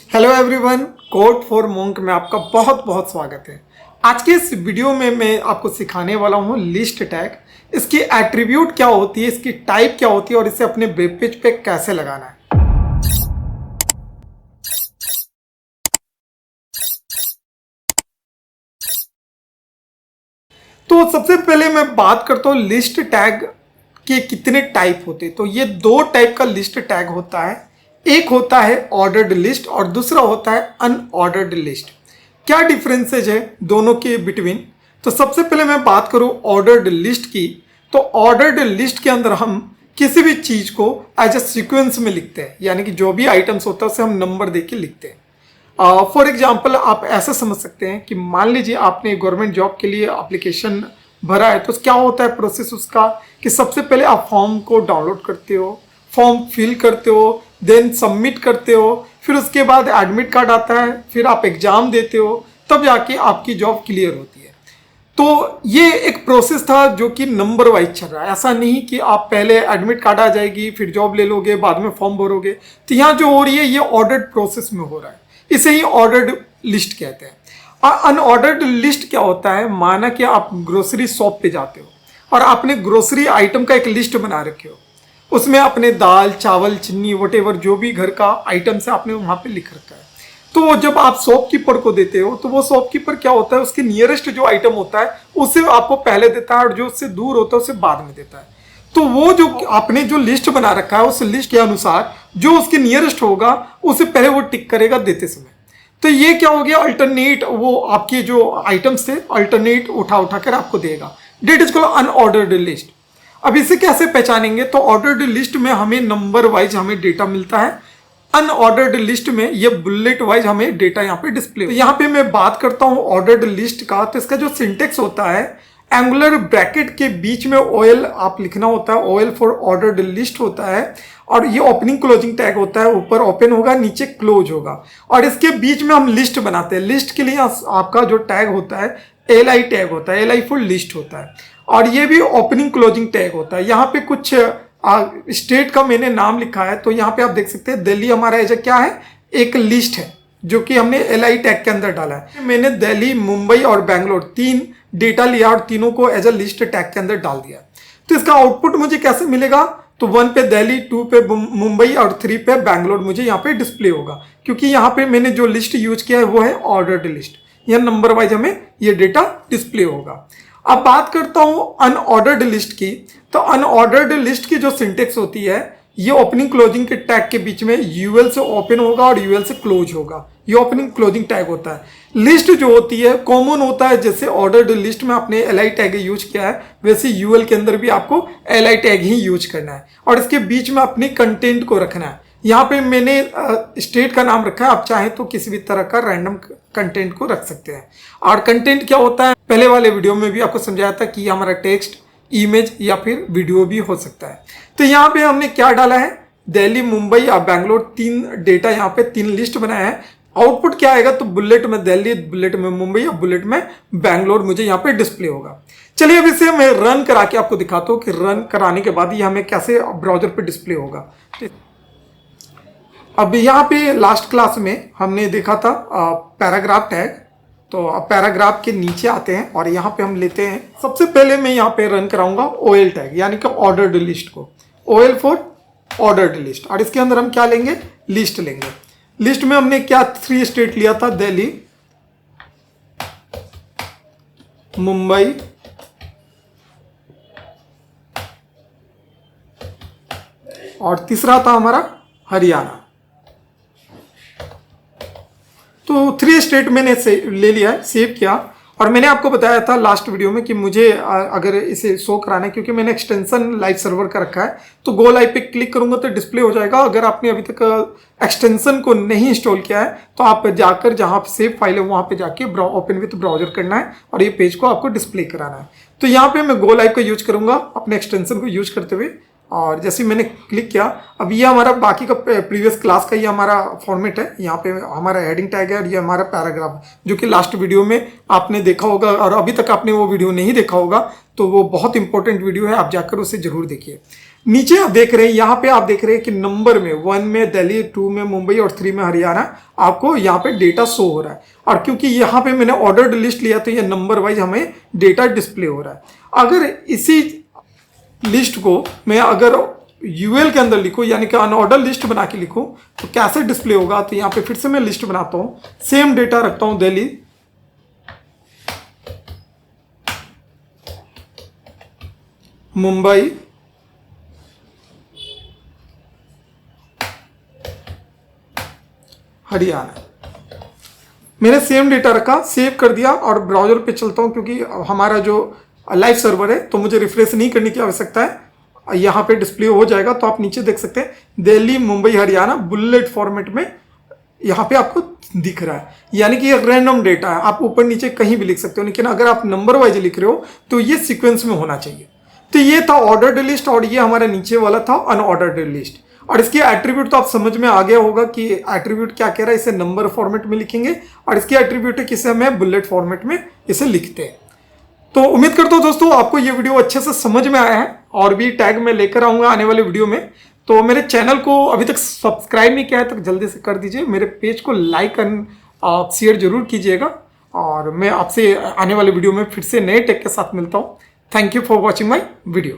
Hello everyone, code for monk में आपका बहुत बहुत स्वागत है। आज के इस वीडियो में मैं आपको सिखाने वाला हूँ लिस्ट टैग। इसकी एट्रीब्यूट क्या होती है, इसकी टाइप क्या होती है और इसे अपने वेब पेज पे कैसे लगाना है। तो सबसे पहले मैं बात करता हूँ लिस्ट टैग के कितने टाइप होते हैं। तो ये दो टाइप का लिस्ट टैग होता है। एक होता है ऑर्डर्ड लिस्ट और दूसरा होता है अनऑर्डर्ड लिस्ट। क्या डिफरेंसेज है दोनों के बिटवीन? तो सबसे पहले मैं बात करूं ऑर्डर्ड लिस्ट की। तो ऑर्डर्ड लिस्ट के अंदर हम किसी भी चीज़ को एज ए सीक्वेंस में लिखते हैं, यानी कि जो भी आइटम्स होता है उसे हम नंबर दे के लिखते हैं। फॉर एग्जाम्पल आप ऐसा समझ सकते हैं कि मान लीजिए आपने गवर्नमेंट जॉब के लिए एप्लीकेशन भरा है। तो क्या होता है प्रोसेस उसका कि सबसे पहले आप फॉर्म को डाउनलोड करते हो, फॉर्म फिल करते हो, देन सबमिट करते हो, फिर उसके बाद एडमिट कार्ड आता है, फिर आप एग्जाम देते हो, तब जाके आपकी जॉब क्लियर होती है। तो ये एक प्रोसेस था जो कि नंबर वाइज चल रहा है। ऐसा नहीं कि आप पहले एडमिट कार्ड आ जाएगी, फिर जॉब ले लोगे, बाद में फॉर्म भरोगे। तो यहाँ जो हो रही है ये ऑर्डर्ड प्रोसेस में हो रहा है, इसे ही ऑर्डर्ड लिस्ट कहते हैं। और अनऑर्डर्ड लिस्ट क्या होता है, माना कि आप ग्रोसरी शॉप पे जाते हो और आपने ग्रोसरी आइटम का एक लिस्ट बना रखे हो, उसमें अपने दाल चावल चीनी वटेवर जो भी घर का आइटम्स है आपने वहाँ पे लिख रखा है। तो जब आप शॉपकीपर को देते हो तो वो शॉपकीपर क्या होता है, उसके नियरेस्ट जो आइटम होता है उसे आपको पहले देता है और जो उससे दूर होता है उसे बाद में देता है। तो वो जो आपने जो लिस्ट बना रखा है उस लिस्ट के अनुसार जो उसके नियरेस्ट होगा उसे पहले वो टिक करेगा देते समय। तो ये क्या हो गया, अल्टरनेट वो आपके जो आइटम्स थे अल्टरनेट उठा उठा कर आपको देगा। That is called unordered list. अब इसे कैसे पहचानेंगे? तो ऑर्डर्ड लिस्ट में हमें नंबर वाइज हमें डेटा मिलता है, अनऑर्डर्ड लिस्ट में ये बुलेट वाइज हमें डेटा यहाँ पे डिस्प्ले। तो यहाँ पे मैं बात करता हूँ ऑर्डर्ड लिस्ट का। तो इसका जो सिंटेक्स होता है, एंगुलर ब्रैकेट के बीच में OL आप लिखना होता है, OL फॉर ऑर्डर्ड लिस्ट होता है। और ये ओपनिंग क्लोजिंग टैग होता है, ऊपर ओपन होगा नीचे क्लोज होगा और इसके बीच में हम लिस्ट बनाते हैं। लिस्ट के लिए आपका जो टैग होता है LI टैग होता है, LI फॉर लिस्ट होता है और ये भी ओपनिंग क्लोजिंग टैग होता है। यहाँ पे कुछ स्टेट का मैंने नाम लिखा है, तो यहाँ पे आप देख सकते हैं दिल्ली हमारा एज क्या है, एक लिस्ट है जो कि हमने LI टैग के अंदर डाला है। मैंने दिल्ली मुंबई और बैंगलोर तीन डेटा लिया और तीनों को एज अ लिस्ट टैग के अंदर डाल दिया। तो इसका आउटपुट मुझे कैसे मिलेगा? तो 1 पे दिल्ली, 2 पे मुंबई और 3 पे बैंगलोर मुझे यहाँ पे डिस्प्ले होगा, क्योंकि यहाँ पे मैंने जो लिस्ट यूज किया है वो है ऑर्डर्ड लिस्ट। यह नंबर वाइज हमें ये डेटा डिस्प्ले होगा। अब बात करता हूं अनऑर्डर्ड लिस्ट की। तो अनऑर्डर्ड लिस्ट की जो सिंटेक्स होती है, ये ओपनिंग क्लोजिंग के टैग के बीच में UL से ओपन होगा और UL से क्लोज होगा। ये ओपनिंग क्लोजिंग टैग होता है। लिस्ट जो होती है कॉमन होता है, जैसे ऑर्डर्ड लिस्ट में आपने LI टैग यूज किया है वैसे UL के अंदर भी आपको LI टैग ही यूज करना है और इसके बीच में अपने कंटेंट को रखना है। यहाँ पे मैंने स्टेट का नाम रखा है, आप चाहें तो किसी भी तरह का रैंडम कंटेंट को रख सकते हैं। और कंटेंट क्या होता है, पहले वाले वीडियो में भी आपको समझाया था कि हमारा टेक्स्ट, इमेज या फिर वीडियो भी हो सकता है। तो यहाँ पे हमने क्या डाला है, दिल्ली मुंबई और बैंगलोर तीन डेटा, यहाँ पे तीन लिस्ट बनाया है। आउटपुट क्या आएगा? तो बुलेट में दिल्ली, बुलेट में मुंबई और बुलेट में बैंगलोर मुझे यहाँ पे डिस्प्ले होगा। चलिए अब इसे मैं रन करा के आपको दिखाता हूँ कि रन कराने के बाद ये हमें कैसे ब्राउजर पे डिस्प्ले होगा। अब यहाँ पे लास्ट क्लास में हमने देखा था पैराग्राफ टैग। तो अब पैराग्राफ के नीचे आते हैं और यहाँ पे हम लेते हैं, सबसे पहले मैं यहाँ पे रन कराऊंगा OL टैग, यानी कि ऑर्डर्ड लिस्ट को, OL फॉर ऑर्डर्ड लिस्ट। और इसके अंदर हम क्या लेंगे, लिस्ट लेंगे। लिस्ट में हमने क्या 3 स्टेट लिया था, दिल्ली, मुंबई और तीसरा था हमारा हरियाणा। तो 3 स्टेट मैंने ले लिया है, सेव किया। और मैंने आपको बताया था लास्ट वीडियो में कि मुझे अगर इसे शो कराना है, क्योंकि मैंने एक्सटेंशन लाइव सर्वर का रखा है, तो गो लाइव पे क्लिक करूंगा तो डिस्प्ले हो जाएगा। अगर आपने अभी तक एक्सटेंशन को नहीं इंस्टॉल किया है तो आप जाकर जहाँ पे सेव फाइल है वहाँ पे जाके ओपन विथ ब्राउजर करना है और ये पेज को आपको डिस्प्ले कराना है। तो यहाँ पे मैं गो लाइव का यूज करूंगा अपने एक्सटेंशन को यूज करते हुए। और जैसे मैंने क्लिक किया, अब ये हमारा बाकी का प्रीवियस क्लास का ये हमारा फॉर्मेट है। यहाँ पे हमारा हेडिंग टैग है और ये हमारा पैराग्राफ, जो कि लास्ट वीडियो में आपने देखा होगा और अभी तक आपने वो वीडियो नहीं देखा होगा तो वो बहुत इंपॉर्टेंट वीडियो है, आप जाकर उसे जरूर देखिए। नीचे आप देख रहे हैं, यहाँ पे आप देख रहे हैं कि नंबर में 1 में दिल्ली, 2 में मुंबई और 3 में हरियाणा आपको यहाँ पे डेटा शो हो रहा है। और क्योंकि यहाँ पे मैंने ऑर्डर्ड लिस्ट लिया तो ये नंबर वाइज हमें डेटा डिस्प्ले हो रहा है। अगर इसी लिस्ट को मैं अगर यूएल के अंदर लिखूँ यानी कि अनऑर्डर लिस्ट बना के लिखूँ तो कैसे डिस्प्ले होगा, तो यहाँ पे फिर से मैं लिस्ट बनाता हूँ, सेम डेटा रखता हूँ दिल्ली, मुंबई, हरियाणा। मैंने सेम डेटा रखा, सेव कर दिया और ब्राउजर पे चलता हूं क्योंकि हमारा जो लाइव सर्वर है तो मुझे रिफ्रेश नहीं करने की आवश्यकता है। यहाँ पे डिस्प्ले हो जाएगा तो आप नीचे देख सकते हैं दिल्ली, मुंबई, हरियाणा बुलेट फॉर्मेट में यहाँ पे आपको दिख रहा है। यानी कि ये रैंडम डेटा है, आप ऊपर नीचे कहीं भी लिख सकते हो, लेकिन अगर आप नंबर वाइज लिख रहे हो तो ये सीक्वेंस में होना चाहिए। तो ये था ऑर्डर्ड लिस्ट और ये हमारा नीचे वाला था अनऑर्डर्ड लिस्ट। और इसके एट्रीब्यूट तो आप समझ में आ गया होगा कि एट्रीब्यूट क्या कह रहा है, इसे नंबर फॉर्मेट में लिखेंगे और इसके एट्रीब्यूट है कि इसे हमें बुलेट फॉर्मेट में इसे लिखते हैं। तो उम्मीद करता हूँ दोस्तों आपको ये वीडियो अच्छे से समझ में आया है और भी टैग मैं लेकर आऊँगा आने वाले वीडियो में। तो मेरे चैनल को अभी तक सब्सक्राइब नहीं किया है तो जल्दी से कर दीजिए, मेरे पेज को लाइक एंड शेयर जरूर कीजिएगा और मैं आपसे आने वाले वीडियो में फिर से नए टैग के साथ मिलता हूँ। Thank you for watching my video.